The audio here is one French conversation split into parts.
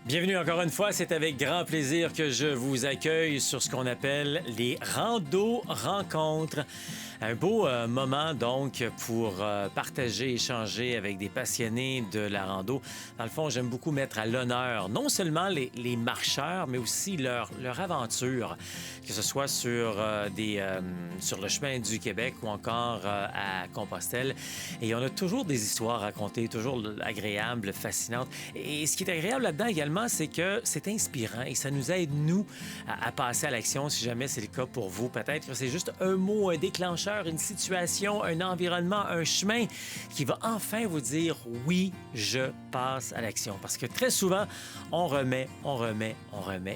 Bienvenue encore une fois, c'est avec grand plaisir que je vous accueille sur ce qu'on appelle les rando-rencontres. Un beau moment donc pour partager, échanger avec des passionnés de la rando. Dans le fond, j'aime beaucoup mettre à l'honneur non seulement les marcheurs, mais aussi leur aventure, que ce soit sur le chemin du Québec ou encore à Compostelle. Et on a toujours des histoires à raconter, toujours agréables, fascinantes. Et ce qui est agréable là-dedans également, c'est que c'est inspirant et ça nous aide, nous, à passer à l'action si jamais c'est le cas pour vous. Peut-être que c'est juste un mot, un déclencheur, une situation, un environnement, un chemin qui va enfin vous dire « oui, je passe à l'action ». Parce que très souvent, on remet.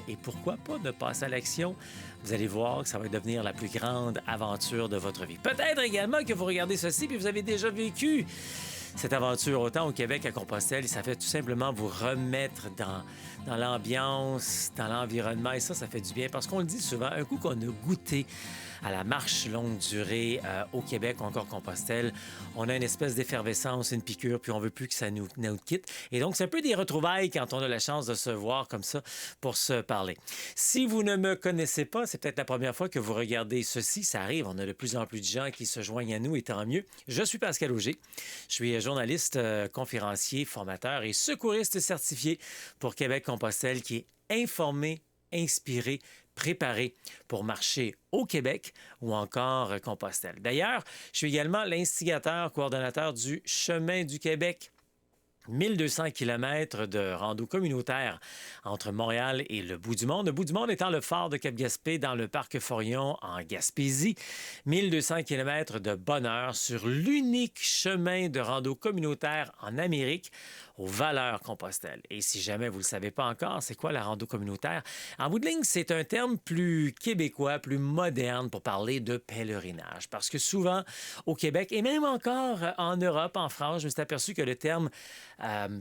Et pourquoi pas ne passer à l'action? Vous allez voir que ça va devenir la plus grande aventure de votre vie. Peut-être également que vous regardez ceci puis vous avez déjà vécu cette aventure, autant au Québec qu'à Compostelle. Ça fait tout simplement vous remettre dans l'ambiance, dans l'environnement. Et ça fait du bien parce qu'on le dit souvent, un coup qu'on a goûté à la marche longue durée au Québec ou encore Compostelle, on a une espèce d'effervescence, une piqûre, puis on veut plus que ça nous quitte. Et donc, c'est un peu des retrouvailles quand on a la chance de se voir comme ça pour se parler. Si vous ne me connaissez pas, c'est peut-être la première fois que vous regardez ceci. Ça arrive, on a de plus en plus de gens qui se joignent à nous, et tant mieux. Je suis Pascal Auger. Je suis journaliste, conférencier, formateur et secouriste certifié pour Québec-Compostelle qui est informé, inspiré, préparé pour marcher au Québec ou encore Compostelle. D'ailleurs, je suis également l'instigateur, coordonnateur du Chemin du Québec. 1200 km de rando communautaire entre Montréal et le bout du monde. Le bout du monde étant le phare de Cap-Gaspé dans le parc Forillon en Gaspésie. 1200 km de bonheur sur l'unique chemin de rando communautaire en Amérique aux Valeurs-Compostelle. Et si jamais vous ne le savez pas encore, c'est quoi la rando communautaire? En bout de ligne, c'est un terme plus québécois, plus moderne pour parler de pèlerinage. Parce que souvent, au Québec et même encore en Europe, en France, je me suis aperçu que le terme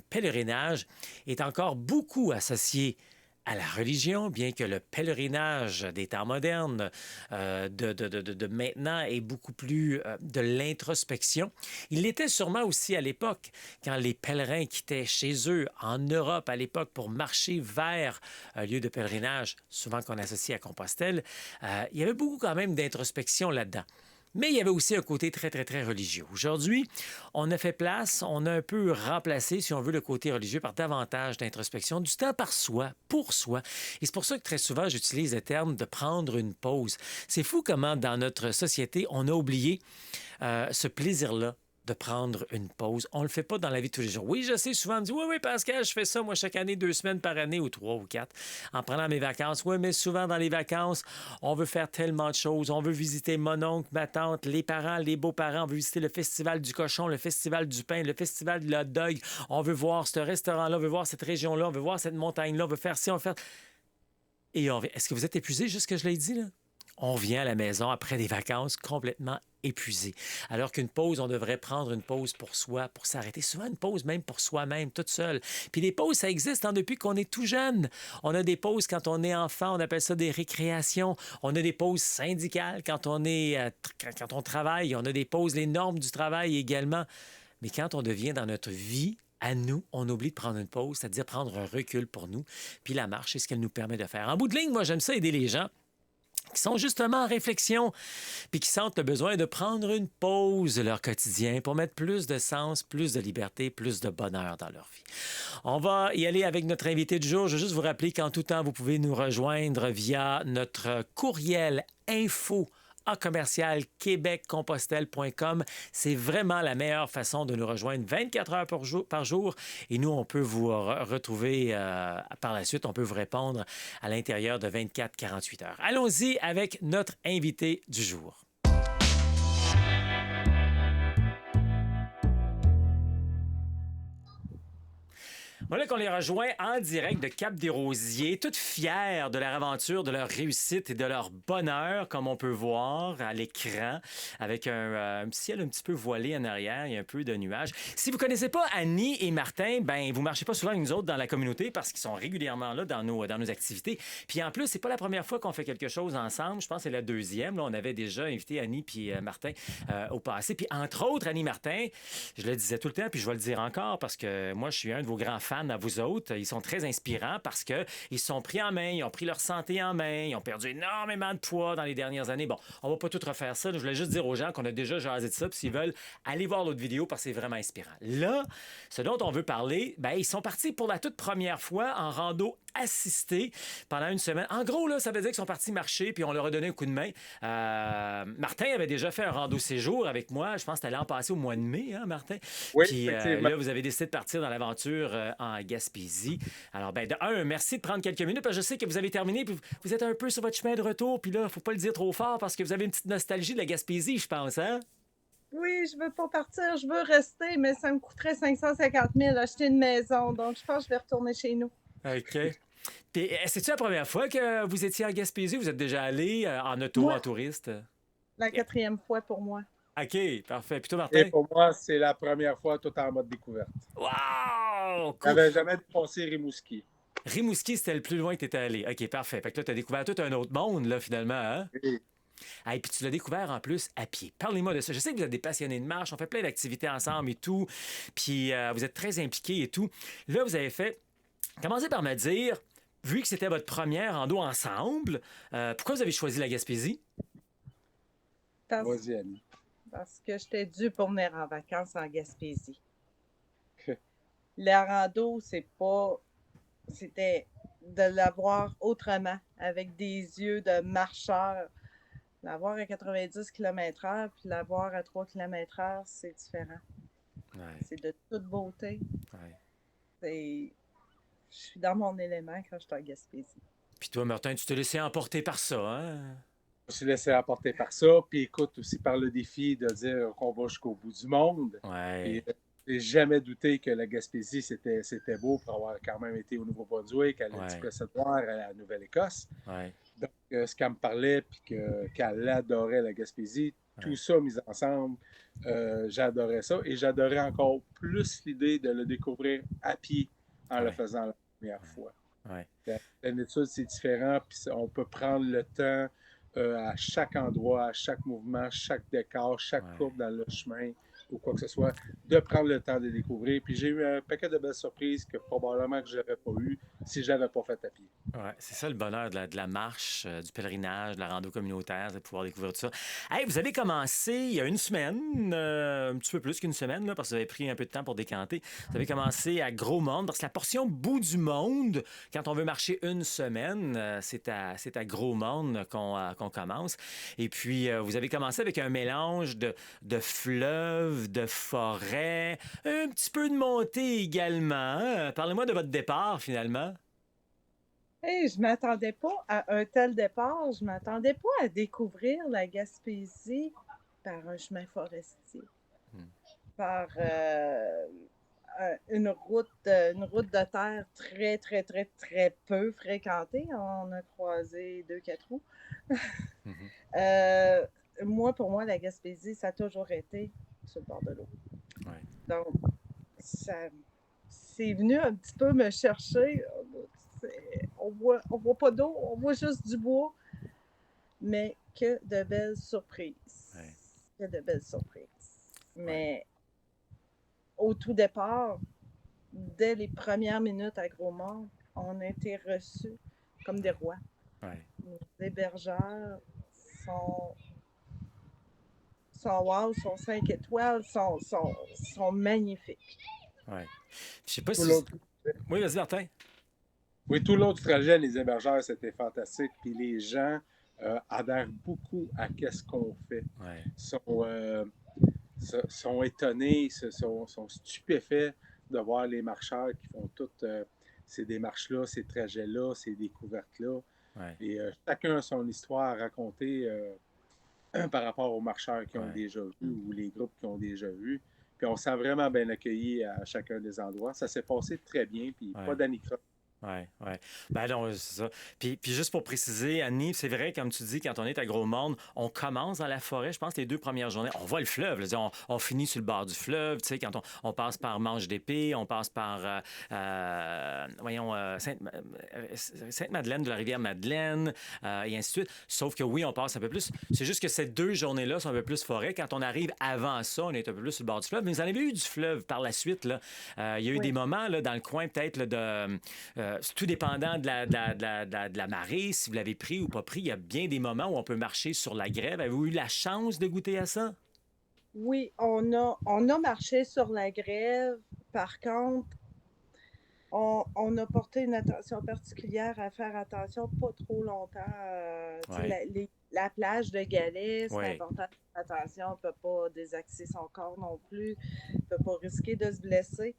pèlerinage est encore beaucoup associé à la religion, bien que le pèlerinage des temps modernes de maintenant est beaucoup plus de l'introspection. Il l'était sûrement aussi à l'époque, quand les pèlerins quittaient chez eux en Europe à l'époque pour marcher vers un lieu de pèlerinage, souvent qu'on associe à Compostelle. Il y avait beaucoup quand même d'introspection là-dedans. Mais il y avait aussi un côté très, très, très religieux. Aujourd'hui, on a fait place, on a un peu remplacé, si on veut, le côté religieux par davantage d'introspection, du temps par soi, pour soi. Et c'est pour ça que très souvent, j'utilise le terme de prendre une pause. C'est fou comment, dans notre société, on a oublié ce plaisir-là de prendre une pause. On le fait pas dans la vie de tous les jours. Oui, je sais, souvent, on me dit, oui, Pascal, je fais ça, moi, chaque année, 2 semaines par année, ou 3 ou 4, en prenant mes vacances. Oui, mais souvent, dans les vacances, on veut faire tellement de choses. On veut visiter mon oncle, ma tante, les parents, les beaux-parents. On veut visiter le festival du cochon, le festival du pain, le festival de l'hot dog. On veut voir ce restaurant-là, on veut voir cette région-là, on veut voir cette montagne-là, on veut faire ci, on veut faire... Et on revient. Est-ce que vous êtes épuisé, juste ce que je l'ai dit, là? On revient à la maison après des vacances complètement épuisé. Alors qu'une pause, on devrait prendre une pause pour soi, pour s'arrêter. Souvent une pause même pour soi-même, toute seule. Puis les pauses, ça existe depuis qu'on est tout jeune. On a des pauses quand on est enfant, on appelle ça des récréations. On a des pauses syndicales quand quand on travaille. On a des pauses, les normes du travail également. Mais quand on devient dans notre vie, à nous, on oublie de prendre une pause, c'est-à-dire prendre un recul pour nous. Puis la marche, c'est ce qu'elle nous permet de faire. En bout de ligne, moi, j'aime ça aider les gens qui sont justement en réflexion, puis qui sentent le besoin de prendre une pause de leur quotidien pour mettre plus de sens, plus de liberté, plus de bonheur dans leur vie. On va y aller avec notre invité du jour. Je veux juste vous rappeler qu'en tout temps, vous pouvez nous rejoindre via notre courriel info à commercial québeccompostelle.com. C'est vraiment la meilleure façon de nous rejoindre 24 heures par jour. Et nous, on peut vous retrouver par la suite. On peut vous répondre à l'intérieur de 24-48 heures. Allons-y avec notre invité du jour. Voilà qu'on les rejoint en direct de Cap-des-Rosiers, toutes fières de leur aventure, de leur réussite et de leur bonheur, comme on peut voir à l'écran, avec un ciel un petit peu voilé en arrière, il y a un peu de nuages. Si vous ne connaissez pas Annie et Martin, ben vous ne marchez pas souvent avec nous autres dans la communauté parce qu'ils sont régulièrement là dans nos activités. Puis en plus, c'est pas la première fois qu'on fait quelque chose ensemble. Je pense que c'est la deuxième. Là, on avait déjà invité Annie puis Martin au passé. Puis entre autres, Annie Martin, je le disais tout le temps, puis je vais le dire encore parce que moi, je suis un de vos grands fans fans à vous autres. Ils sont très inspirants parce qu'ils se sont pris en main, ils ont pris leur santé en main, ils ont perdu énormément de poids dans les dernières années. Bon, on va pas tout refaire ça. Je voulais juste dire aux gens qu'on a déjà jasé de ça. Puis s'ils veulent, aller voir l'autre vidéo parce que c'est vraiment inspirant. Là, ce dont on veut parler, ben, ils sont partis pour la toute première fois en rando assisté pendant une semaine. En gros, là, ça veut dire qu'ils sont partis marcher puis on leur a donné un coup de main. Martin avait déjà fait un rando séjour avec moi. Je pense que c'était l'an passé au mois de mai, hein, Martin? Oui, Puis effectivement. là, vous avez décidé de partir dans l'aventure en Gaspésie. Alors, ben, de un, merci de prendre quelques minutes parce que je sais que vous avez terminé puis vous êtes un peu sur votre chemin de retour. Puis là, faut pas le dire trop fort parce que vous avez une petite nostalgie de la Gaspésie, je pense, hein? Oui, je veux pas partir, je veux rester, mais ça me coûterait 550 000 acheter une maison. Donc, je pense que je vais retourner chez nous. OK. Puis, c'est-tu la première fois que vous étiez en Gaspésie? Vous êtes déjà allé en auto, Moi, en touriste? la 4e fois pour moi. OK, parfait. Puis toi, Et Martin? pour moi, c'est la première fois tout en mode découverte. Wow! Je Cool. n'avais jamais dépassé Rimouski. Rimouski, c'était le plus loin que tu étais allé. OK, parfait. Fait que là, tu as découvert tout un autre monde, là, finalement, hein? Et Ah, et puis tu l'as découvert en plus à pied. Parlez-moi de ça. Je sais que vous êtes des passionnés de marche, on fait plein d'activités ensemble et tout. Puis vous êtes très impliqués et tout. Là, vous avez fait. Commencez par me dire, vu que c'était votre première rando ensemble, pourquoi vous avez choisi la Gaspésie? Parce, vas-y, Annie. parce que j'étais due pour venir en vacances en Gaspésie. La rando, c'était de l'avoir autrement, avec des yeux de marcheur. L'avoir à 90 km/h, puis l'avoir à 3 km/h, c'est différent. Ouais, C'est de toute beauté. ouais. Je suis dans mon élément quand je suis en Gaspésie. Puis toi, Martin, tu t'es laissé emporter par ça, hein? Je me suis laissé apporter par ça. Puis écoute, aussi par le défi de dire qu'on va jusqu'au bout du monde. Ouais, Et j'ai jamais douté que la Gaspésie, c'était beau pour avoir quand même été au Nouveau-Brunswick, à ouais, l'Antipresse-Noire, à la Nouvelle-Écosse. ouais, Donc, ce qu'elle me parlait, puis qu'elle adorait la Gaspésie, ouais, tout ça mis ensemble, j'adorais ça. Et j'adorais encore plus l'idée de le découvrir à pied en le ouais, faisant la première fois. ouais. La pleine étude, c'est différent, puis on peut prendre le temps à chaque endroit, à chaque mouvement, chaque décor, chaque Ouais. courbe dans le chemin ou quoi que ce soit, de prendre le temps de découvrir. Puis j'ai eu un paquet de belles surprises que probablement que je n'aurais pas eu si je n'avais pas fait à pied. Ouais, c'est ça le bonheur de la marche, du pèlerinage, de la rando communautaire, c'est de pouvoir découvrir tout ça. Hey, vous avez commencé il y a une semaine, un petit peu plus qu'une semaine, là, parce que vous avez pris un peu de temps pour décanter. Vous avez commencé à Gros Monde, parce que la portion bout du monde, quand on veut marcher une semaine, c'est à Gros Monde qu'on commence. Et puis, vous avez commencé avec un mélange de fleuves, de forêts, un petit peu de montée également. Hein? Parlez-moi de votre départ, finalement. Hey, je m'attendais pas à un tel départ. Je m'attendais pas à découvrir la Gaspésie par un chemin forestier, Hmm. par une route de terre très, très, très, très peu fréquentée. On a croisé 2-4 roues. Mhm. Pour moi, la Gaspésie, ça a toujours été sur le bord de l'eau. Ouais. Donc, c'est venu un petit peu me chercher. On voit pas d'eau, on voit juste du bois, mais que de belles surprises. Ouais. Que de belles surprises. Ouais. Mais au tout départ, dès les premières minutes à Gros-Mont, on a été reçus comme des rois. Ouais. Les hébergeurs sont wow, sont 5 étoiles, sont magnifiques. Ouais. Je sais pas Tout si. l'autre, Oui, vas-y, Martin. oui, tout l'autre trajet, les hébergeurs, c'était fantastique. Puis les gens adhèrent beaucoup à ce qu'on fait. Ouais. Sont étonnés, sont stupéfaits de voir les marcheurs qui font toutes ces démarches-là, ces trajets-là, ces découvertes-là. Ouais. Et chacun a son histoire à raconter par rapport aux marcheurs qui ont Ouais. déjà vu ou les groupes qui ont déjà vu. Puis on s'est vraiment bien accueillis à chacun des endroits. Ça s'est passé très bien, puis pas Ouais. d'anicroche. Ouais, ouais. Ben non, c'est ça. Puis juste pour préciser, Annie, c'est vrai, comme tu dis, quand on est à Gros-Monde, on commence dans la forêt, je pense, les 2 premières journées. On voit le fleuve, là, on finit sur le bord du fleuve, tu sais, quand on passe par Manche d'Épée, on passe par, voyons, Sainte-Madeleine, de la rivière Madeleine, et ainsi de suite. Sauf que oui, on passe un peu plus. C'est juste que ces 2 journées-là sont un peu plus forêt. Quand on arrive avant ça, on est un peu plus sur le bord du fleuve. Mais vous en avez eu du fleuve par la suite, là. Il y a eu des Oui. moments, là, dans le coin, peut-être, là, c'est tout dépendant de la marée, si vous l'avez pris ou pas pris. Il y a bien des moments où on peut marcher sur la grève. Avez-vous eu la chance de goûter à ça? Oui, on a marché sur la grève. Par contre, on a porté une attention particulière à faire attention pas trop longtemps. Tu sais, Oui, la plage de Galets, c'est oui, important de faire attention. On ne peut pas désaxer son corps non plus. On ne peut pas risquer de se blesser.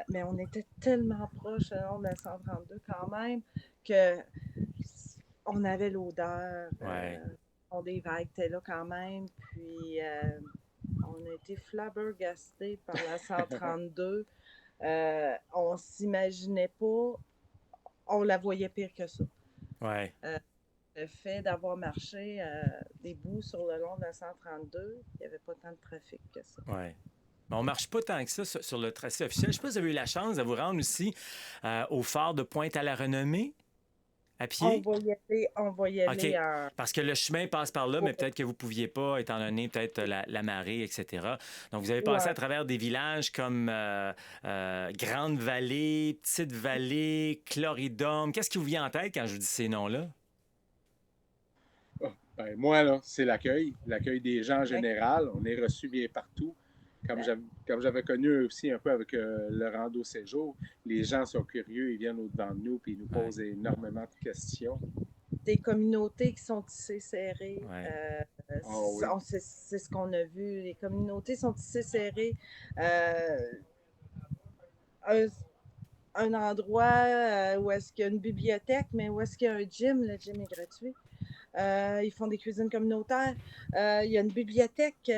Mais on était tellement proche le long de la 132 quand même que on avait l'odeur. oui. On des vagues étaient là quand même. Puis on a été flabbergastés par la 132. On s'imaginait pas, on la voyait pire que ça. Ouais, Euh, le fait d'avoir marché des bouts sur le long de la 132, il n'y avait pas tant de trafic que ça. ouais. Mais on marche pas tant que ça sur le tracé officiel. Je sais pas si vous avez eu la chance de vous rendre aussi au phare de Pointe-à-la-Renommée à pied. On va y aller OK. en... Parce que le chemin passe par là, mais peut-être que vous ne pouviez pas, étant donné peut-être la marée, etc. Donc, vous avez passé à Ouais. travers des villages comme Grande-Vallée, Petite-Vallée, Cloridum. Qu'est-ce qui vous vient en tête quand je vous dis ces noms-là? Ah, ben, moi, là, c'est l'accueil des gens en général. On est reçus bien partout. Comme j'avais connu aussi un peu avec le rando séjour, les gens sont curieux, ils viennent au-devant de nous et ils nous Ouais, posent énormément de questions. Des communautés qui sont tissées serrées. ouais, Ah oui. C'est ce qu'on a vu. Les communautés sont tissées serrées. Euh, un, un endroit où est-ce qu'il y a une bibliothèque, mais où est-ce qu'il y a un gym. Le gym est gratuit. Ils font des cuisines communautaires. Il y a une bibliothèque.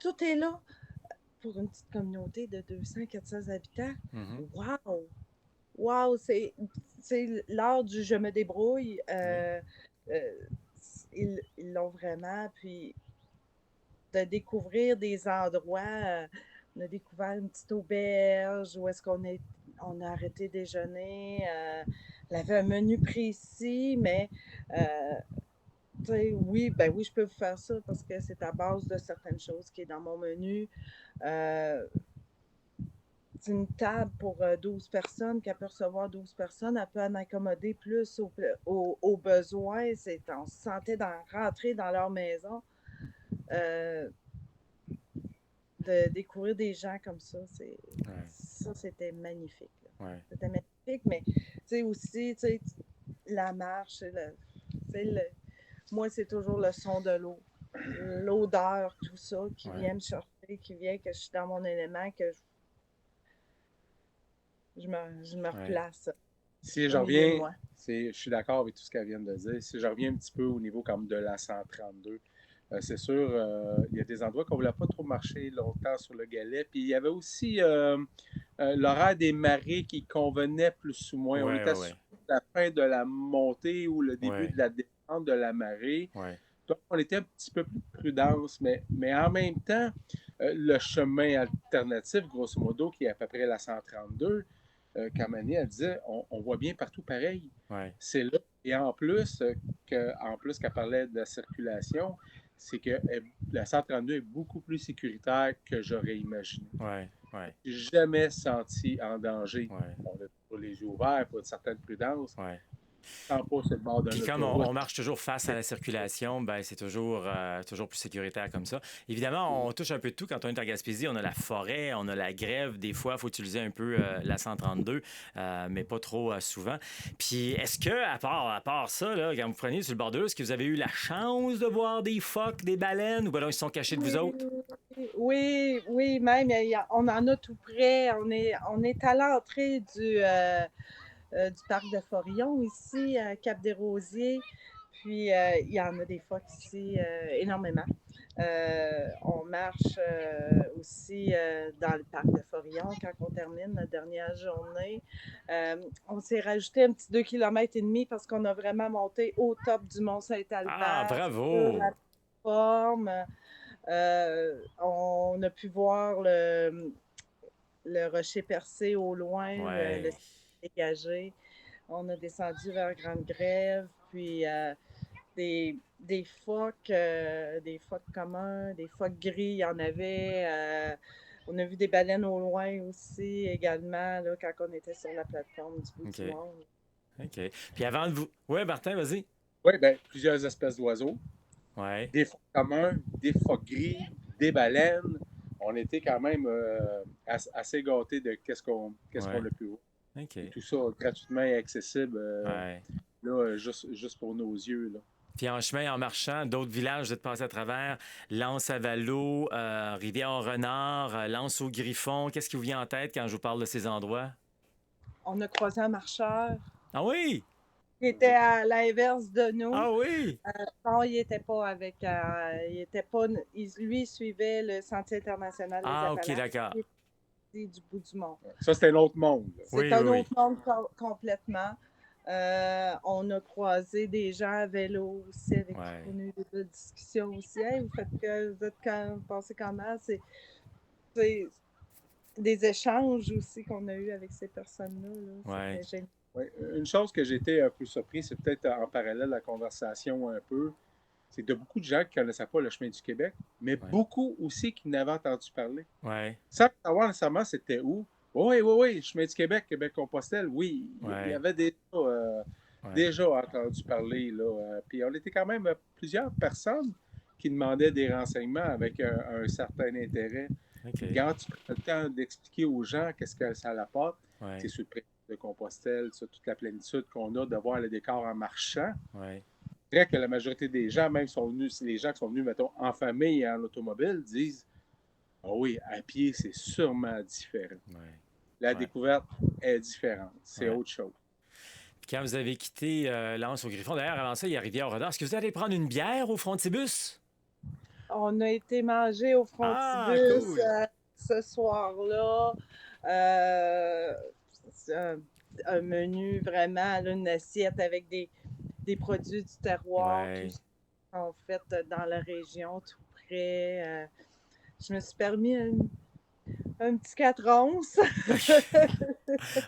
Tout est là pour une petite communauté de 200-400 habitants. mhm, Wow! Wow! C'est l'art du je me débrouille. oui, Euh, ils l'ont vraiment. Puis de découvrir des endroits. On a découvert une petite auberge où est-ce on a arrêté déjeuner. Elle avait un menu précis, mais oui, ben oui, je peux vous faire ça parce que c'est à base de certaines choses qui est dans mon menu. Euh, c'est une table pour 12 personnes, qu'elle peut recevoir 12 personnes, elle peut en accommoder plus aux besoins. On se sentait rentrer dans leur maison. Euh, de découvrir des gens comme ouais, ça c'était magnifique. Là. ouais, C'était magnifique, mais tu sais aussi, la marche, moi, c'est toujours le son de l'eau, l'odeur, tout ça qui ouais. vient me chercher, qui vient que je suis dans mon élément, que je me Ouais. replace Si je au milieu de reviens, moi. je suis d'accord avec tout ce qu'elle vient de dire. Si je reviens un petit peu au niveau comme de la 132, c'est sûr, il y a des endroits qu'on ne voulait pas trop marcher longtemps sur le galet. Puis il y avait aussi l'horaire des marées qui convenait plus ou moins. On Ouais, était ouais, sur ouais, la fin de la montée ou le début ouais, de la descente de la marée. ouais, Donc, on était un petit peu plus prudence, mais en même temps, le chemin alternatif, grosso modo, qui est à peu près la 132, comme Annie, elle disait, on voit bien partout pareil. ouais, C'est là. Et en plus qu'elle parlait de la circulation, c'est que la 132 est beaucoup plus sécuritaire que j'aurais imaginé. ouais, ouais, Je n'ai jamais senti en danger. ouais, On a toujours les yeux ouverts pour une certaine prudence, ouais. tant pas sur le bord Puis d'une comme autoroute. on marche toujours face à la circulation, ben c'est toujours plus sécuritaire comme ça. Évidemment, on touche un peu de tout quand on est en Gaspésie. On a la forêt, on a la grève. Des fois, il faut utiliser un peu la 132, mais pas trop souvent. Puis est-ce que, à part ça, là, quand vous preniez sur le bord de l'eau, est-ce que vous avez eu la chance de voir des phoques, des baleines, ou ben là, ils se sont cachés de vous Oui, autres? oui, oui, même, on en a tout près. On est à l'entrée du parc de Forillon, ici, à Cap-des-Rosiers. Puis, il y en a des phoques ici, énormément. On marche aussi dans le parc de Forillon quand on termine la dernière journée. On s'est rajouté un petit 2,5 km parce qu'on a vraiment monté au top du Mont Ah, Saint-Albert sur bravo! la plateforme. On a pu voir le rocher percé au loin, le Ouais. ciel dégagé. On a descendu vers Grande-Grève, puis des phoques communs, des phoques gris, il y en avait. On a vu des baleines au loin aussi, également, là, quand on était sur la plateforme du bout OK. du monde. OK. Puis avant de vous... Ouais, Martin, vas-y. Oui, bien, plusieurs espèces d'oiseaux, Ouais. des phoques communs, des phoques gris, des baleines. On était quand même assez gâtés de qu'est-ce qu'on Ouais. a pu voir. OK. Et tout ça gratuitement et accessible Ouais. là, juste pour nos yeux. Là. Puis en chemin, en marchant, d'autres villages, vous êtes passé à travers, Lens-à-Valo, Rivière-au-Renard, Lens-au-Griffon. Qu'est-ce qui vous vient en tête quand je vous parle de ces endroits? On a croisé un marcheur Ah oui! qui était à l'inverse de nous. Ah oui! Non, il n'était pas avec. Il était pas. Lui, il suivait le Sentier international des Ah, OK, Appalaches. d'accord. Il était du bout du monde. Ça, c'est un autre monde. Là. C'est Oui, un oui, oui. autre monde complètement. On a croisé des gens à vélo aussi avec qui Ouais. on a eu des belles discussions aussi. Hey, vous êtes passé comment? C'est des échanges aussi qu'on a eu avec ces personnes-là. Là. Ouais. C'était génial. Oui. Une chose que j'ai été un peu surpris, c'est peut-être en parallèle de la conversation un peu, c'est que de beaucoup de gens qui ne connaissaient pas le chemin du Québec, mais Ouais. beaucoup aussi qui n'avaient entendu parler. Ouais. Sans savoir nécessairement c'était où. Oui, oui, oui, chemin du Québec, Québec-Compostelle, oui, il y Ouais. avait Ouais. déjà entendu parler. Là, puis on était quand même plusieurs personnes qui demandaient des renseignements avec un certain intérêt. OK. Quand tu prends le temps d'expliquer aux gens qu'est-ce que ça apporte, Ouais. c'est sur le président de Compostelle, sur toute la plénitude qu'on a de voir le décor en marchant. Ouais. C'est vrai que la majorité des gens, même sont venus, les gens qui sont venus, mettons, en famille et en automobile, disent ah oui, à pied, c'est sûrement différent. Ouais. La Ouais. découverte est différente. C'est Ouais. autre chose. Puis quand vous avez quitté Lens-au-Griffon, d'ailleurs, avant ça, il y a Rivière-au-Renard. Est-ce que vous allez prendre une bière au Frontibus? On a été manger au Ah, Frontibus cool! ce soir-là. Euh, c'est un menu vraiment, là, une assiette avec des produits du terroir, Ouais. tout en fait dans la région, tout près. Je me suis permis un petit 4 onces.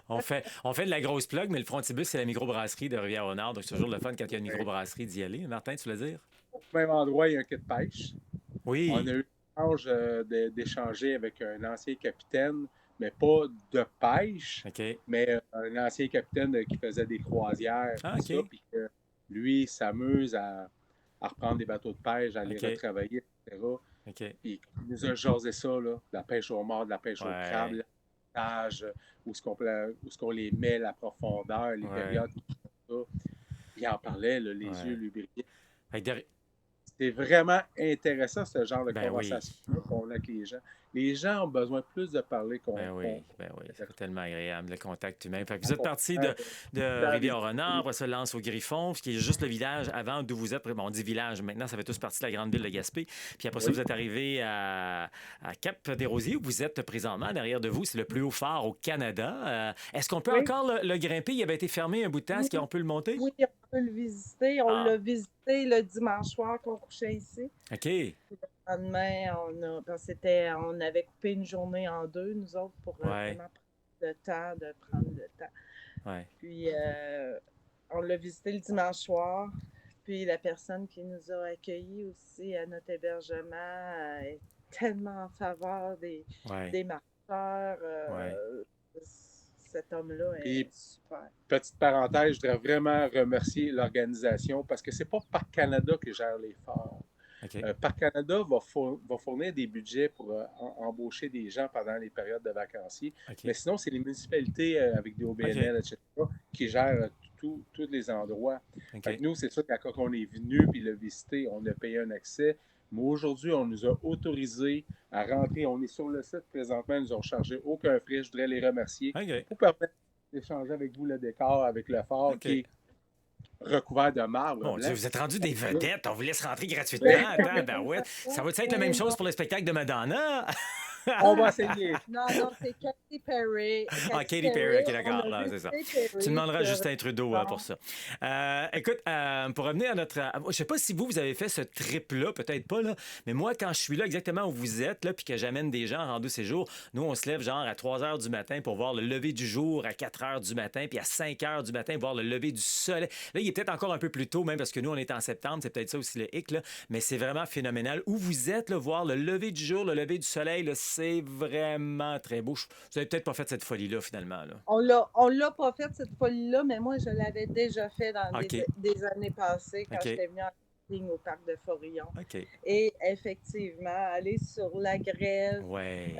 On fait de la grosse plug, mais le Frontibus, c'est la microbrasserie de Rivière-au-Nord. Donc, c'est toujours le fun quand il y a une Ouais. microbrasserie d'y aller. Martin, tu voulais dire? Au même endroit, il y a un quai de pêche. On Oui. a eu l'échange d'échanger avec un ancien capitaine, mais pas de pêche, OK. mais un ancien capitaine qui faisait des croisières, Ah, tout ça, OK. puis que lui s'amuse à reprendre des bateaux de pêche, à les OK. retravailler, etc. OK. Puis il nous a jasé ça, là, de la pêche au mort, de la pêche au crabe, Ouais. le pêchage, où est-ce qu'on les met, la profondeur, les Ouais. périodes, tout ça. Il en parlait, là, les yeux Ouais. lui brillaient. Fait que derrière- C'est vraiment intéressant, ce genre de Ben oui. conversation qu'on a avec les gens. Les gens ont besoin plus de parler Ben oui, ben oui, c'est tellement agréable, le contact humain. Fait que vous êtes parti de Rivière-au-Renard, après ça, Lens au Griffon, qui est juste le village avant d'où vous êtes. Bon, on dit village, maintenant, ça fait tous partie de la grande ville de Gaspé. Puis après ça, Oui. vous êtes arrivé à Cap-des-Rosiers, où vous êtes présentement. Derrière de vous, c'est le plus haut phare au Canada. Est-ce qu'on peut Oui, encore le grimper? Il avait été fermé un bout de temps. Est-ce oui, qu'on peut le monter? oui, on peut le visiter. On Ah, l'a visité le dimanche soir qu'on couchait ici. OK. Le lendemain, on avait coupé une journée en deux, nous autres, pour Ouais, vraiment prendre le temps. ouais. Puis, on l'a visité le dimanche soir. Puis, la personne qui nous a accueillis aussi à notre hébergement est tellement en faveur Ouais, des marcheurs. ouais. Cet homme-là Et est super. petite parenthèse, je voudrais vraiment remercier l'organisation parce que c'est pas Parc Canada qui gère les phares. OK. Parc Canada va fournir des budgets pour embaucher des gens pendant les périodes de vacanciers. Mais OK. sinon, c'est les municipalités avec des OBNL, OK. etc., qui gèrent tous les endroits. Fait OK. que nous, c'est sûr que quand on est venu puis le visiter, on a payé un accès. Mais aujourd'hui, on nous a autorisé à rentrer. On est sur le site présentement. Ils nous ont chargé aucun frais. Je voudrais les remercier OK. pour permettre d'échanger avec vous le décor, avec le phare, qui OK. est recouvert de marbre Mon blanc. Dieu, vous êtes rendus des vedettes. On vous laisse rentrer gratuitement. Oui. Attends, ben ouais. Ça va être la même chose pour le spectacle de Madonna? On va essayer. Non, c'est Katy Perry. Ah, Katy Perry, ok, on d'accord. a Là, vu c'est ça. Katy Perry Tu demanderas à sur- Justin Trudeau Bon. pour ça. Écoute, pour revenir à notre. Je sais pas si vous avez fait ce trip-là, peut-être pas, là, mais moi, quand je suis là exactement où vous êtes, là, puis que j'amène des gens en rando séjour, nous, on se lève genre à 3 h du matin pour voir le lever du jour, à 4 h du matin, puis à 5 h du matin, voir le lever du soleil. Là, il est peut-être encore un peu plus tôt, même parce que nous, on est en septembre, c'est peut-être ça aussi le hic, là, mais c'est vraiment phénoménal. Où vous êtes, là, voir le lever du jour, le lever du soleil, là, c'est vraiment très beau. Vous avez peut-être pas fait cette folie-là, finalement. Là. On l'a pas fait, cette folie-là, mais moi, je l'avais déjà fait dans OK. des années passées quand OK. j'étais venue en camping au parc de Forillon. OK. Et effectivement, aller sur la grève, Ouais.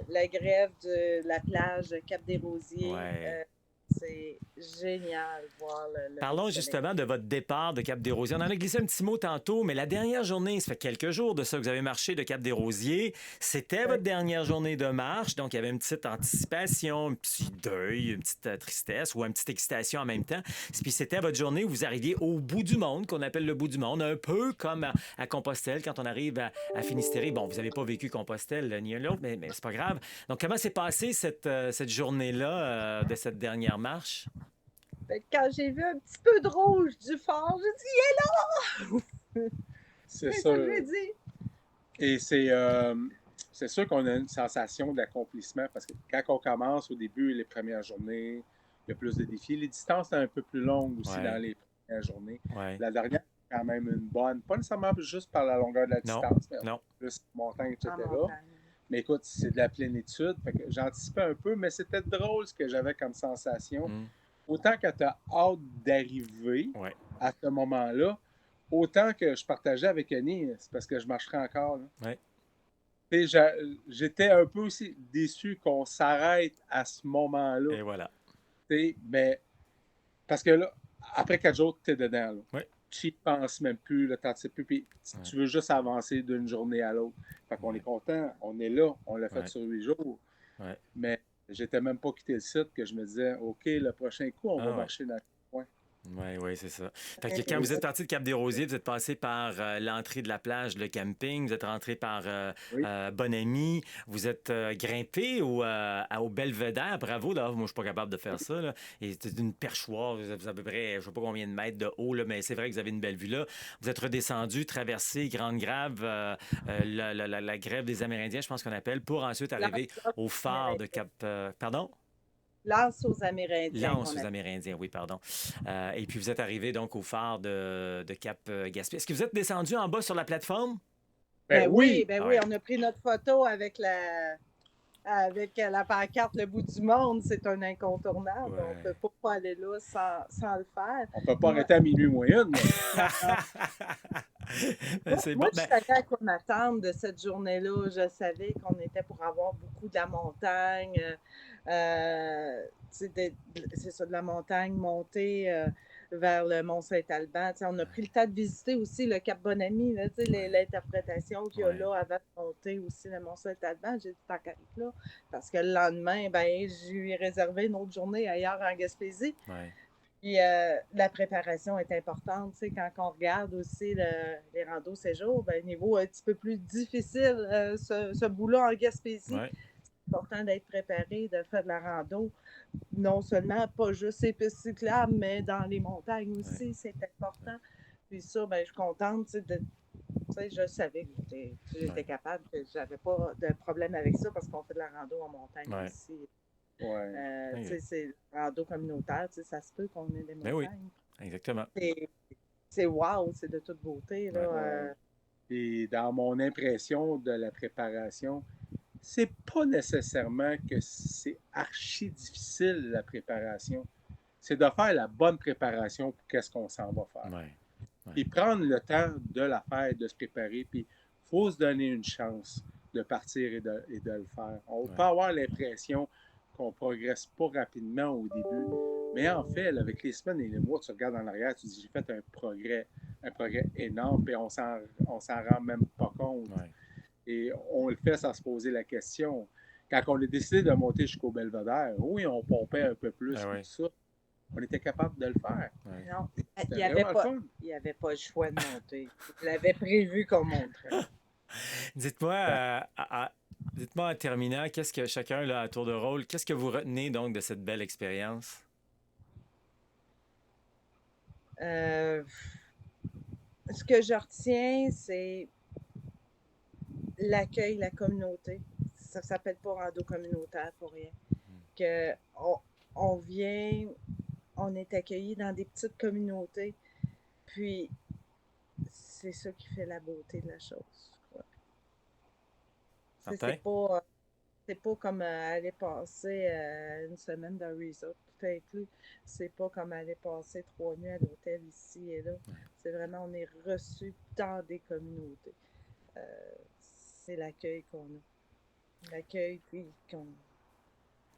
la grève de la plage de Cap-des-Rosiers, Ouais. c'est génial voir le Parlons soleil. justement de votre départ de Cap-des-Rosiers. On en a glissé un petit mot tantôt, mais la dernière journée, ça fait quelques jours de ça que vous avez marché de Cap-des-Rosiers. C'était votre dernière journée de marche, donc il y avait une petite anticipation, un petit deuil, une petite tristesse ou une petite excitation en même temps. Puis c'était votre journée où vous arriviez au bout du monde, qu'on appelle le bout du monde, un peu comme à Compostelle quand on arrive à Finistère. Bon, vous n'avez pas vécu Compostelle ni un l'autre, mais c'est pas grave. Donc comment s'est passée cette journée-là de cette dernière marche? Fait que quand j'ai vu un petit peu de rouge du phare, j'ai dit, C'est c'est ça. ça que j'ai dit. Et c'est sûr qu'on a une sensation d'accomplissement parce que quand on commence au début, les premières journées, il y a plus de défis. Les distances sont un peu plus longues aussi Ouais. dans les premières journées. Ouais. La dernière, c'est quand même une bonne, pas nécessairement juste par la longueur de la Non, distance, mais non. plus montagne, etc. En montagne. Mais écoute, c'est de la plénitude. Fait que j'anticipais un peu, mais c'était drôle ce que j'avais comme sensation. Mm. Autant que tu as hâte d'arriver Ouais. à ce moment-là, autant que je partageais avec Annie, c'est parce que je marcherai encore. Là. Ouais. Tu sais, j'étais un peu aussi déçu qu'on s'arrête à ce moment-là. Et voilà. Tu sais, mais parce que là, après 4 jours, tu es dedans. Là. Ouais. Tu n'y penses même plus, tu n'anticipes plus, puis tu veux juste avancer d'une journée à l'autre. Fait qu'on est content, on est là, on l'a fait Ouais. sur 8 jours. Ouais. Mais j'étais même pas quitté le site que je me disais, OK, le prochain coup, on va ouais. marcher dans le coin. Oui, c'est ça. Fait que quand vous êtes parti de Cap-des-Rosiers, vous êtes passé par l'entrée de la plage, le camping, vous êtes rentré par Oui. Bonami, vous êtes grimpé au Belvédère. Bravo, là. Moi, je suis pas capable de faire ça. Là. Et c'est une perchoir, vous avez à peu près, je sais pas combien de mètres de haut, là, mais c'est vrai que vous avez une belle vue là. Vous êtes redescendu, traversé Grande Grave, la grève des Amérindiens, je pense qu'on appelle, pour ensuite arriver au phare de Cap... pardon? Lance aux Amérindiens. Lance aux Amérindiens, oui, pardon. Et puis, vous êtes arrivé donc au phare de Cap-Gaspé. Est-ce que vous êtes descendu en bas sur la plateforme? Ben oui, Ah oui, ouais. on a pris notre photo avec la pancarte Le bout du monde. C'est un incontournable. Ouais. On ne peut pas aller là sans le faire. On peut pas arrêter à minuit moins une. Ben, c'est Moi, bon. je savais à quoi m'attendre de cette journée-là. Je savais qu'on était pour avoir beaucoup de la montagne. C'est ça, de la montagne, monter vers le Mont-Saint-Alban. On a pris le temps de visiter aussi le Cap Bonami, là, l'interprétation qu'il y a Ouais. là avant de monter aussi le Mont-Saint-Alban. J'ai dit tant qu'à être là. Parce que le lendemain, ben, je lui ai réservé une autre journée ailleurs en Gaspésie. Ouais. Puis la préparation est importante. Quand on regarde aussi les randos séjours, ben, niveau un petit peu plus difficile, ce bout-là en Gaspésie, Ouais. c'est important d'être préparé, de faire de la rando. Non seulement pas juste ces pistes cyclables, mais dans les montagnes aussi, c'est important. Puis ça, ben, je suis contente. Je savais que j'étais capable, que j'avais pas de problème avec ça parce qu'on fait de la rando en montagne aussi. Ouais. C'est rando communautaire, ça se peut qu'on ait des montagnes. Ben oui, exactement. C'est wow, c'est de toute beauté. Là, Et dans mon impression de la préparation, c'est pas nécessairement que c'est archi difficile la préparation. C'est de faire la bonne préparation pour qu'est-ce qu'on s'en va faire. Ouais. Puis prendre le temps de la faire, de se préparer, puis il faut se donner une chance de partir et de le faire. On peut avoir l'impression qu'on ne progresse pas rapidement au début, mais en fait, là, avec les semaines et les mois, tu regardes en arrière, tu dis j'ai fait un progrès énorme, puis on s'en rend même pas compte. Ouais. Et on le fait sans se poser la question. Quand on a décidé de monter jusqu'au Belvédère, oui, on pompait un peu plus, tout ça, on était capable de le faire. Ouais. Non, il C'était n'y avait vraiment le pas, fun. il y avait pas le choix de monter. Il avait prévu qu'on monterait. Dites-moi, dites-moi en terminant, qu'est-ce que chacun, là, à tour de rôle, qu'est-ce que vous retenez donc de cette belle expérience? Euh, Ce que je retiens, c'est l'accueil, la communauté. Ça ne s'appelle pas rando communautaire pour rien. Que on vient, on est accueilli dans des petites communautés, puis c'est ça qui fait la beauté de la chose. Ouais. Martin? C'est pas comme aller passer une semaine dans le resort, tout inclus. C'est pas comme aller passer 3 nuits à l'hôtel ici et là. C'est vraiment, on est reçu dans des communautés. Euh, c'est l'accueil qu'on a. L'accueil, puis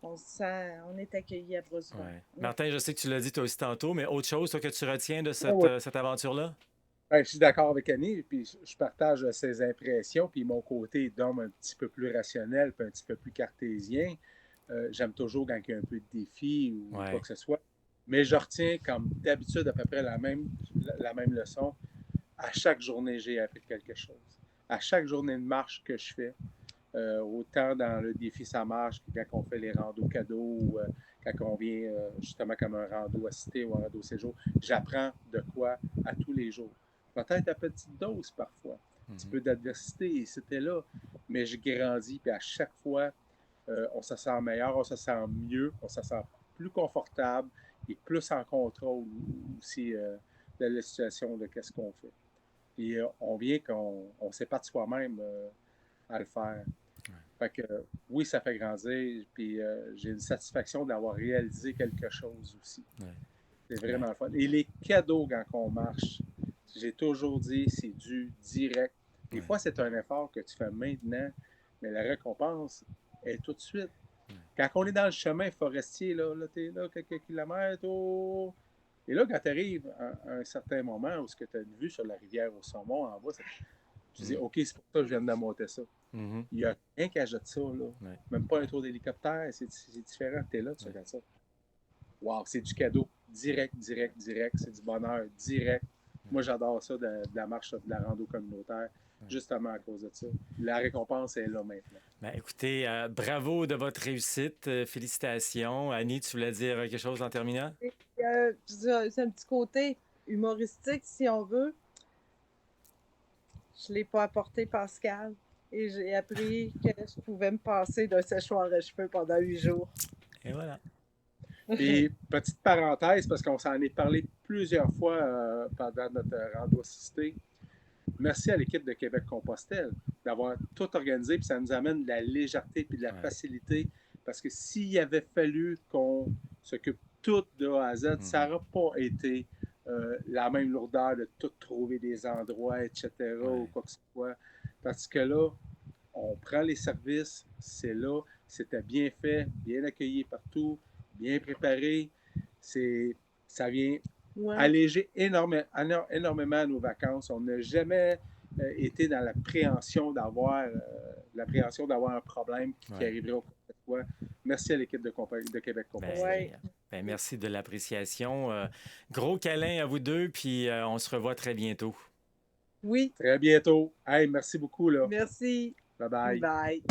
on se sent, on est accueilli à bras ouverts. Ouais. Martin, je sais que tu l'as dit toi aussi tantôt, mais autre chose toi, que tu retiens de Oui. cette aventure-là? Ouais, je suis d'accord avec Annie, puis je partage ses impressions, puis mon côté d'homme un petit peu plus rationnel, puis un petit peu plus cartésien. J'aime toujours quand il y a un peu de défi ou Ouais. quoi que ce soit. Mais je retiens, comme d'habitude, à peu près la même leçon. À chaque journée, j'ai appris quelque chose. À chaque journée de marche que je fais, autant dans le défi Ça marche que quand on fait les randos cadeaux ou quand on vient justement comme un rando assisté ou un rando séjour, j'apprends de quoi à tous les jours. Peut-être à petite dose parfois, un petit peu d'adversité, c'était là, mais je grandis, puis à chaque fois, on se sent meilleur, on se sent mieux, on se sent plus confortable et plus en contrôle aussi de la situation de qu'est-ce qu'on fait. Puis on vient qu'on s'épate soi-même à le faire. Fait que oui, ça fait grandir, puis j'ai une satisfaction d'avoir réalisé quelque chose aussi. Ouais. C'est vraiment le fun. Et les cadeaux quand on marche, j'ai toujours dit, c'est du direct. Des fois, c'est un effort que tu fais maintenant, mais la récompense est tout de suite. Quand on est dans le chemin forestier, là tu es là quelques kilomètres, oh. Et là, quand tu arrives à un certain moment où tu as une vue sur la rivière au saumon en bas, tu dis, OK, c'est pour ça que je viens de monter ça. Mm-hmm. Il n'y a rien qui ajoute ça, là. Ouais. Même pas un tour d'hélicoptère, c'est différent. Tu es là, tu regardes ça. Wow, c'est du cadeau. Direct. C'est du bonheur direct. Moi, j'adore ça de la marche, de la rando communautaire, justement à cause de ça. La récompense est là maintenant. Ben, écoutez, bravo de votre réussite. Félicitations. Annie, tu voulais dire quelque chose en terminant? C'est un petit côté humoristique, si on veut. Je ne l'ai pas apporté, Pascal. Et j'ai appris que je pouvais me passer d'un séchoir à cheveux pendant 8 jours. Et voilà. Et petite parenthèse, parce qu'on s'en est parlé plusieurs fois pendant notre rando assisté. Merci à l'équipe de Québec-Compostelle d'avoir tout organisé, puis ça nous amène de la légèreté puis de la facilité. Parce que s'il avait fallu qu'on s'occupe tout de A à Z, ça n'aurait pas été la même lourdeur de tout trouver des endroits, etc., ou quoi que ce soit. Parce que là, on prend les services, c'est là, c'était bien fait, bien accueilli partout, bien préparé. Ça vient alléger énormément nos vacances. On n'a jamais été dans l'appréhension d'avoir un problème qui arriverait au fois. Merci à l'équipe de Québec Compostelle. Merci de l'appréciation. Gros câlin à vous deux, puis on se revoit très bientôt. Oui. Très bientôt. Hey, merci beaucoup. Là. Merci. Bye-bye. Bye.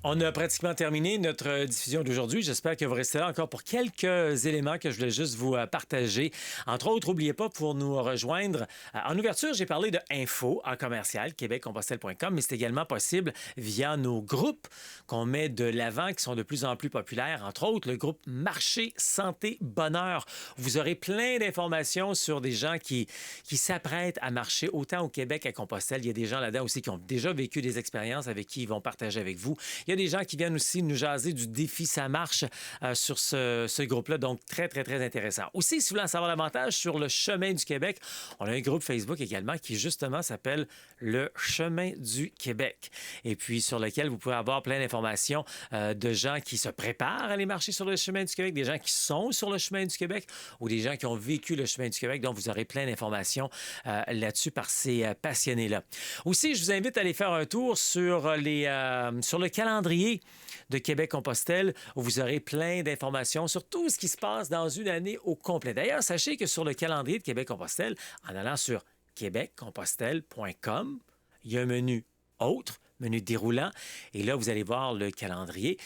On a pratiquement terminé notre diffusion d'aujourd'hui. J'espère que vous restez là encore pour quelques éléments que je voulais juste vous partager. Entre autres, n'oubliez pas pour nous rejoindre. En ouverture, j'ai parlé de info@commercial québeccompostelle.com, mais c'est également possible via nos groupes qu'on met de l'avant, qui sont de plus en plus populaires. Entre autres, le groupe Marché, Santé, Bonheur. Vous aurez plein d'informations sur des gens qui s'apprêtent à marcher autant au Québec qu'à Compostelle. Il y a des gens là-dedans aussi qui ont déjà vécu des expériences avec qui ils vont partager avec vous. Il y a des gens qui viennent aussi nous jaser du défi Ça marche sur ce groupe-là. Donc, très, très, très intéressant. Aussi, si vous voulez en savoir davantage sur le Chemin du Québec, on a un groupe Facebook également qui, justement, s'appelle le Chemin du Québec. Et puis, sur lequel vous pouvez avoir plein d'informations de gens qui se préparent à aller marcher sur le Chemin du Québec, des gens qui sont sur le Chemin du Québec ou des gens qui ont vécu le Chemin du Québec. Donc, vous aurez plein d'informations là-dessus par ces passionnés-là. Aussi, je vous invite à aller faire un tour sur le calendrier calendrier de Québec-Compostelle où vous aurez plein d'informations sur tout ce qui se passe dans une année au complet. D'ailleurs, sachez que sur le calendrier de Québec-Compostelle, en allant sur québeccompostelle.com, il y a un menu autre, menu déroulant, et là, vous allez voir le calendrier.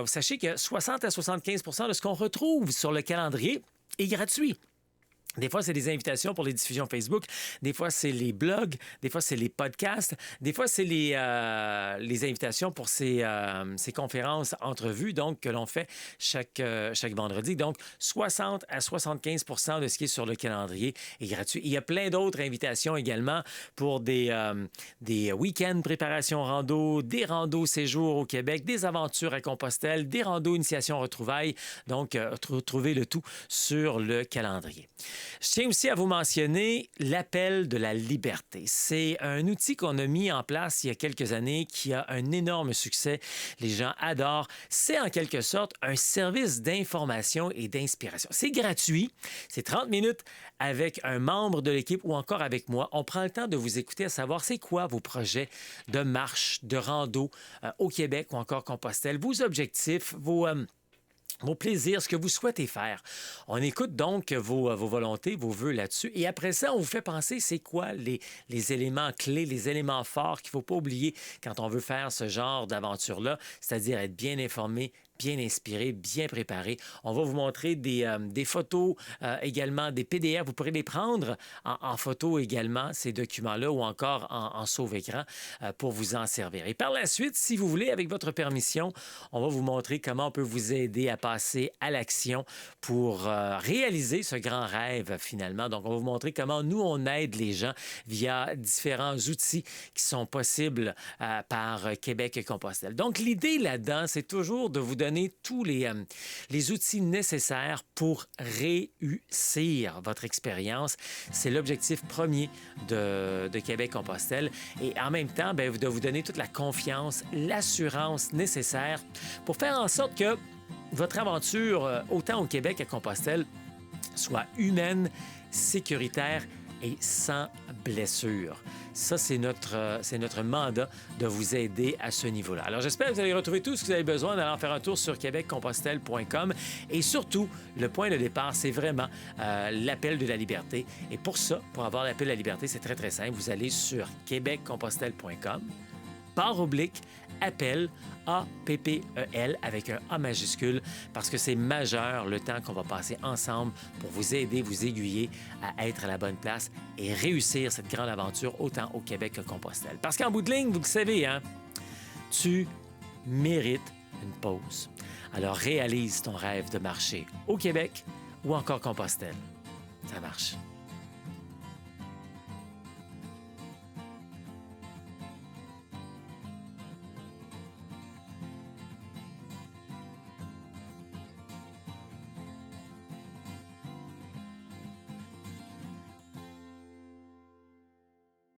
Sachez que 60 à 75 de ce qu'on retrouve sur le calendrier est gratuit. Des fois, c'est des invitations pour les diffusions Facebook. Des fois, c'est les blogs. Des fois, c'est les podcasts. Des fois, c'est les invitations pour ces conférences, entrevues, donc, que l'on fait chaque vendredi. Donc, 60 à 75 de ce qui est sur le calendrier est gratuit. Il y a plein d'autres invitations également pour des week-ends préparation rando, des randos séjours au Québec, des aventures à Compostelle, des randos initiation retrouvailles. Donc, retrouvez le tout sur le calendrier. Je tiens aussi à vous mentionner l'appel de la liberté. C'est un outil qu'on a mis en place il y a quelques années qui a un énorme succès. Les gens adorent. C'est en quelque sorte un service d'information et d'inspiration. C'est gratuit. C'est 30 minutes avec un membre de l'équipe ou encore avec moi. On prend le temps de vous écouter à savoir c'est quoi vos projets de marche, de rando au Québec ou encore Compostelle, vos objectifs, vos plaisirs, ce que vous souhaitez faire. On écoute donc vos volontés, vos vœux là-dessus. Et après ça, on vous fait penser c'est quoi les éléments clés, les éléments forts qu'il ne faut pas oublier quand on veut faire ce genre d'aventure-là, c'est-à-dire être bien informé, bien inspiré, bien préparé. On va vous montrer des photos, également des PDF. Vous pourrez les prendre en photo également, ces documents-là, ou encore en sauve-écran pour vous en servir. Et par la suite, si vous voulez, avec votre permission, on va vous montrer comment on peut vous aider à passer à l'action pour réaliser ce grand rêve, finalement. Donc, on va vous montrer comment nous, on aide les gens via différents outils qui sont possibles par Québec et Compostelle. Donc, l'idée là-dedans, c'est toujours de vous donner tous les outils nécessaires pour réussir votre expérience. C'est l'objectif premier de Québec-Compostelle. Et en même temps, de vous donner toute la confiance, l'assurance nécessaire pour faire en sorte que votre aventure, autant au Québec qu'à Compostelle, soit humaine, sécuritaire et sans blessure. Ça, c'est notre mandat de vous aider à ce niveau-là. Alors, j'espère que vous allez retrouver tout ce que vous avez besoin en allant faire un tour sur québeccompostelle.com. Et surtout, le point de départ, c'est vraiment l'appel de la liberté. Et pour ça, pour avoir l'appel de la liberté, c'est très, très simple. Vous allez sur québeccompostelle.com, /appel, APPEL, avec un A majuscule, parce que c'est majeur le temps qu'on va passer ensemble pour vous aider, vous aiguiller à être à la bonne place et réussir cette grande aventure autant au Québec que Compostelle. Parce qu'en bout de ligne, vous le savez, hein, tu mérites une pause. Alors réalise ton rêve de marcher au Québec ou encore Compostelle. Ça marche.